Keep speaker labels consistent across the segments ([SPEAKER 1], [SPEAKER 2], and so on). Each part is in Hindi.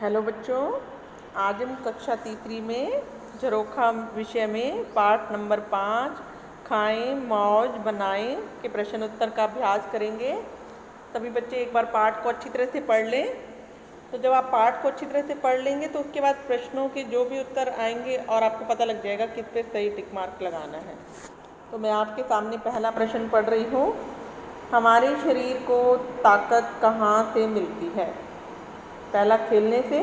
[SPEAKER 1] हेलो बच्चों, आज हम कक्षा तीसरी में झरोखा विषय में पाठ नंबर 5 खाएं मौज बनाएं के प्रश्न उत्तर का अभ्यास करेंगे। सभी बच्चे एक बार पाठ को अच्छी तरह से पढ़ लें। तो जब आप पाठ को अच्छी तरह से पढ़ लेंगे तो उसके बाद प्रश्नों के जो भी उत्तर आएंगे और आपको पता लग जाएगा किस पे सही टिक मार्क लगाना है। तो मैं आपके सामने पहला प्रश्न पढ़ रही हूँ। हमारे शरीर को ताकत कहाँ से मिलती है? पहला खेलने से,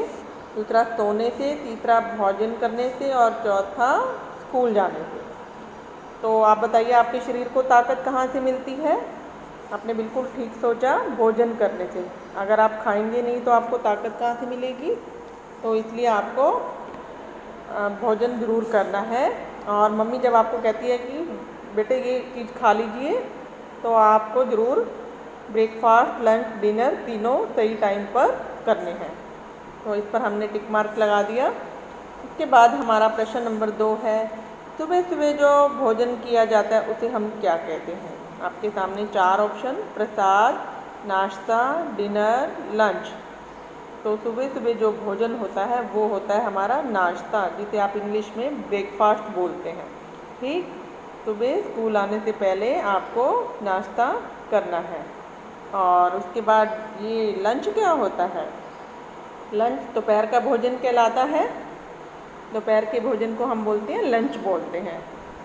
[SPEAKER 1] दूसरा सोने से, तीसरा भोजन करने से और चौथा स्कूल जाने से। तो आप बताइए, आपके शरीर को ताकत कहाँ से मिलती है? आपने बिल्कुल ठीक सोचा, भोजन करने से। अगर आप खाएंगे नहीं तो आपको ताकत कहाँ से मिलेगी? तो इसलिए आपको भोजन ज़रूर करना है। और मम्मी जब आपको कहती है कि बेटे ये चीज़ खा लीजिए, तो आपको ज़रूर ब्रेकफास्ट, लंच, डिनर तीनों सही टाइम पर करने हैं। तो इस पर हमने टिक मार्क लगा दिया। इसके बाद हमारा प्रश्न नंबर 2 है, सुबह सुबह जो भोजन किया जाता है उसे हम क्या कहते हैं? आपके सामने 4 ऑप्शन, प्रसाद, नाश्ता, डिनर, लंच। तो सुबह सुबह जो भोजन होता है वो होता है हमारा नाश्ता, जिसे आप इंग्लिश में ब्रेकफास्ट बोलते हैं। ठीक, सुबह स्कूल आने से पहले आपको नाश्ता करना है। और उसके बाद ये लंच क्या होता है? लंच दोपहर का भोजन कहलाता है। दोपहर के भोजन को हम बोलते हैं लंच बोलते हैं।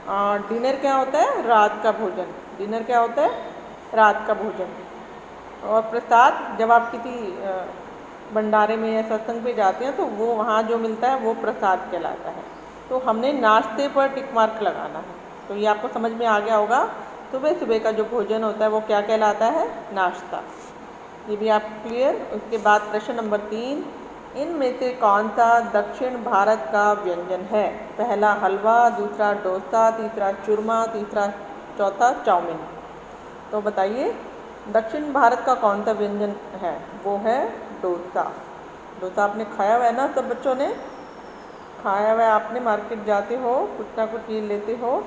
[SPEAKER 1] और डिनर क्या होता है? रात का भोजन। डिनर क्या होता है? रात का भोजन। और प्रसाद, जब आप किसी भंडारे में या सत्संग पे जाते हैं तो वो वहाँ जो मिलता है वो प्रसाद कहलाता है। तो हमने नाश्ते पर टिक मार्क लगाना है। तो ये आपको समझ में आ गया होगा, सुबह सुबह का जो भोजन होता है वो क्या कहलाता है? नाश्ता। ये भी आप क्लियर। उसके बाद प्रश्न नंबर 3, इनमें से कौन सा दक्षिण भारत का व्यंजन है? पहला हलवा, दूसरा डोसा, तीसरा चूरमा, चौथा चाउमीन। तो बताइए, दक्षिण भारत का कौन सा व्यंजन है? वो है डोसा। डोसा आपने खाया हुआ है ना? सब बच्चों ने खाया हुआ है। आपने मार्केट जाते हो, कुछ ना कुछ चीज़ लेते हो,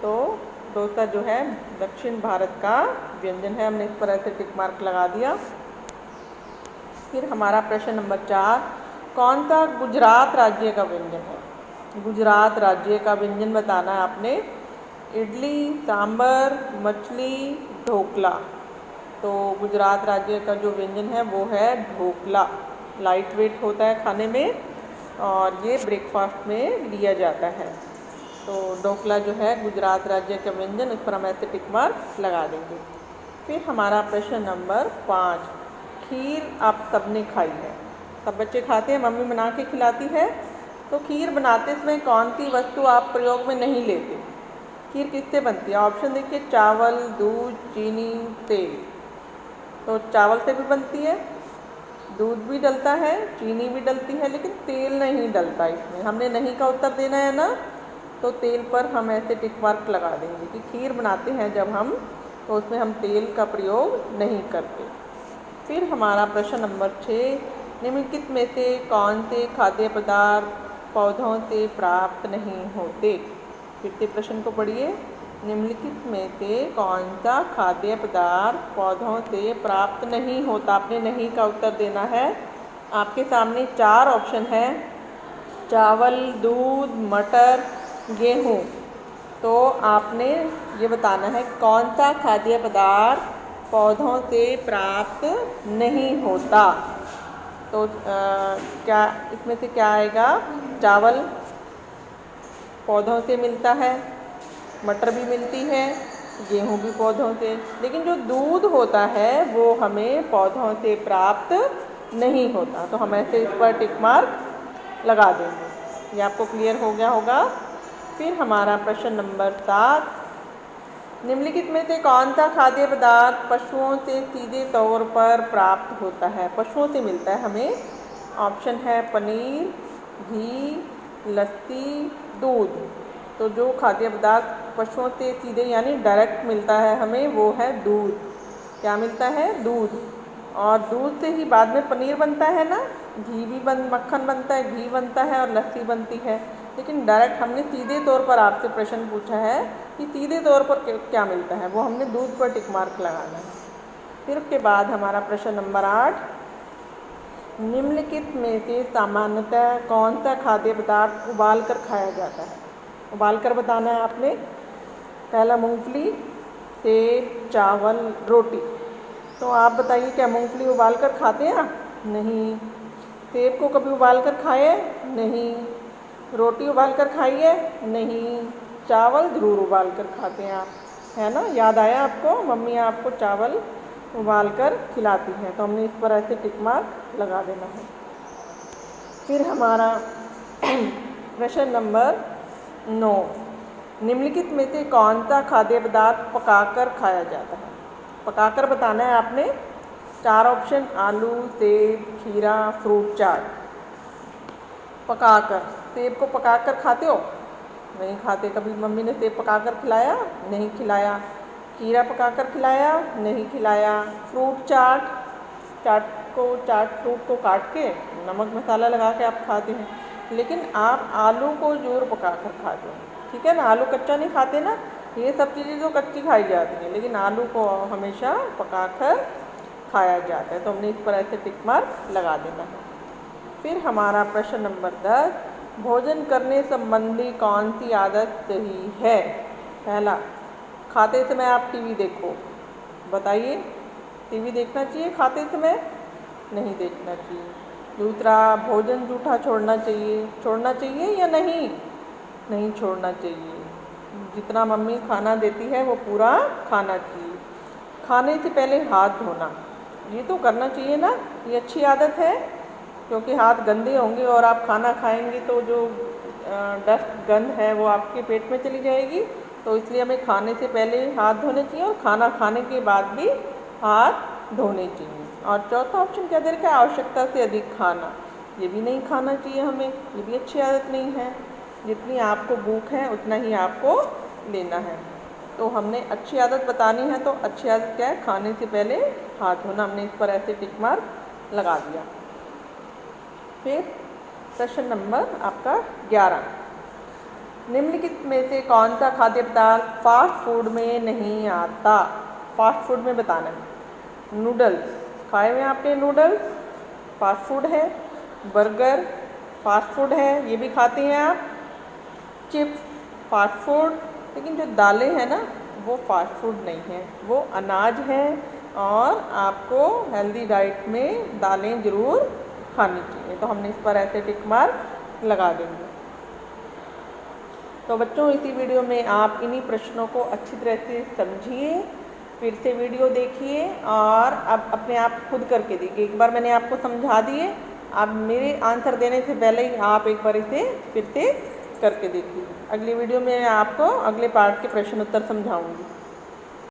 [SPEAKER 1] तो डोसा जो है दक्षिण भारत का व्यंजन है। हमने इस पर ऐसे टिक मार्क लगा दिया। फिर हमारा प्रश्न नंबर 4, कौन सा गुजरात राज्य का व्यंजन है? गुजरात राज्य का व्यंजन बताना है आपने। इडली, सांभर, मछली, ढोकला। तो गुजरात राज्य का जो व्यंजन है वो है ढोकला। लाइट वेट होता है खाने में और ये ब्रेकफास्ट में लिया जाता है। तो ढोकला जो है गुजरात राज्य का व्यंजन, इस पर हम ऐसे टिक मार्क लगा देंगे। फिर हमारा प्रश्न नंबर 5, खीर आप सबने खाई है। सब बच्चे खाते हैं, मम्मी बना के खिलाती है। तो खीर बनाते समय कौन सी वस्तु आप प्रयोग में नहीं लेते? खीर किससे बनती है? ऑप्शन देखिए, चावल, दूध, चीनी, तेल। तो चावल से भी बनती है, दूध भी डलता है, चीनी भी डलती है, लेकिन तेल नहीं डलता इसमें। हमने नहीं का उत्तर देना है ना, तो तेल पर हम ऐसे टिक मार्क लगा देंगे कि खीर बनाते हैं जब हम, तो उसमें हम तेल का प्रयोग नहीं करते। फिर हमारा प्रश्न नंबर 6, निम्नलिखित में से कौन से खाद्य पदार्थ पौधों से प्राप्त नहीं होते? फिर से प्रश्न को पढ़िए। निम्नलिखित में से कौन सा खाद्य पदार्थ पौधों से प्राप्त नहीं होता? आपने नहीं का उत्तर देना है। आपके सामने 4 ऑप्शन है, चावल, दूध, मटर, गेहूँ। तो आपने ये बताना है कौन सा खाद्य पदार्थ पौधों से प्राप्त नहीं होता। तो क्या इसमें से क्या आएगा? चावल पौधों से मिलता है, मटर भी मिलती है, गेहूँ भी पौधों से, लेकिन जो दूध होता है वो हमें पौधों से प्राप्त नहीं होता। तो हम ऐसे इस पर टिक मार्क लगा देंगे। ये आपको क्लियर हो गया होगा। फिर हमारा प्रश्न नंबर 7, निम्नलिखित में से कौन सा खाद्य पदार्थ पशुओं से सीधे तौर पर प्राप्त होता है? पशुओं से मिलता है हमें। ऑप्शन है पनीर, घी, लस्सी, दूध। तो जो खाद्य पदार्थ पशुओं से सीधे यानी डायरेक्ट मिलता है हमें, वो है दूध। क्या मिलता है? दूध। और दूध से ही बाद में पनीर बनता है ना, घी भी मक्खन बनता है, घी बनता है और लस्सी बनती है। लेकिन डायरेक्ट हमने सीधे तौर पर आपसे प्रश्न पूछा है कि सीधे तौर पर क्या मिलता है, वो हमने दूध पर टिक मार्क लगाना है। फिर उसके बाद हमारा प्रश्न नंबर 8, निम्नलिखित में से सामान्यतः कौन सा खाद्य पदार्थ उबाल कर खाया जाता है? उबाल कर बताना है आपने। पहला मूंगफली, सेब, चावल, रोटी। तो आप बताइए क्या मूंगफली उबाल कर खाते हैं? नहीं। सेब को कभी उबाल कर खाए? नहीं। रोटी उबाल कर खाई है? नहीं। चावल ज़रूर उबाल कर खाते हैं आप, है ना? याद आया आपको? मम्मी आपको चावल उबाल कर खिलाती हैं, तो हमने इस पर ऐसे टिक मार्क लगा देना है। फिर हमारा प्रश्न नंबर 9, निम्नलिखित में से कौन सा खाद्य पदार्थ पकाकर खाया जाता है? पकाकर बताना है आपने। 4 ऑप्शन, आलू, सेब, खीरा, फ्रूट चाट। पकाकर, सेब को पकाकर खाते हो? नहीं खाते। कभी मम्मी ने सेब पकाकर खिलाया? नहीं खिलाया। खीरा पकाकर खिलाया? नहीं खिलाया। फ्रूट चाट, फ्रूट को काट के नमक मसाला लगा के आप खाते हैं, लेकिन आप आलू को ज़रूर पकाकर खाते हैं, ठीक है ना? आलू कच्चा नहीं खाते ना। ये सब चीज़ें जो कच्ची खाई जाती हैं, लेकिन आलू को हमेशा पकाकर खाया जाता है, तो हमने इस पर ऐसे टिक मार्क लगा देना है। फिर हमारा प्रश्न नंबर 10, भोजन करने संबंधी कौन सी आदत सही है? पहला, खाते समय आप टीवी देखो। बताइए, टीवी देखना चाहिए खाते समय? नहीं देखना चाहिए। दूसरा, भोजन जूठा छोड़ना चाहिए या नहीं? नहीं छोड़ना चाहिए। जितना मम्मी खाना देती है वो पूरा खाना चाहिए। खाने से पहले हाथ धोना, ये तो करना चाहिए ना? ये अच्छी आदत है, क्योंकि हाथ गंदे होंगे और आप खाना खाएंगे तो जो डस्ट गंध है वो आपके पेट में चली जाएगी, तो इसलिए हमें खाने से पहले हाथ धोने चाहिए और खाना खाने के बाद भी हाथ धोने चाहिए। और चौथा ऑप्शन क्या दे रखा है? आवश्यकता से अधिक खाना, ये भी नहीं खाना चाहिए हमें, ये भी अच्छी आदत नहीं है। जितनी आपको भूख है उतना ही आपको लेना है। तो हमने अच्छी आदत बतानी है, तो अच्छी आदत क्या है? खाने से पहले हाथ धोना। हमने इस पर ऐसे टिक मार्क लगा दिया। फिर प्रश्न नंबर आपका 11, निम्नलिखित में से कौन सा खाद्य पदार्थ फास्ट फूड में नहीं आता? फास्ट फूड में बताना है। नूडल्स, खाए हुए आपने नूडल्स? फास्ट फूड है। बर्गर फास्ट फूड है, ये भी खाते हैं आप। चिप्स फास्ट फूड, लेकिन जो दालें हैं ना वो फास्ट फूड नहीं है, वो अनाज है और आपको हेल्दी डाइट में दालें ज़रूर खानी चाहिए। तो हमने इस पर ऐसे टिक मार्क लगा देंगे। तो बच्चों, इसी वीडियो में आप इन्हीं प्रश्नों को अच्छी तरह से समझिए, फिर से वीडियो देखिए और अब अपने आप खुद करके देखिए। एक बार मैंने आपको समझा दिए, आप मेरे आंसर देने से पहले ही आप एक बार इसे फिर से करके देखिए। अगली वीडियो में आपको अगले पार्ट के प्रश्न उत्तर समझाऊंगी।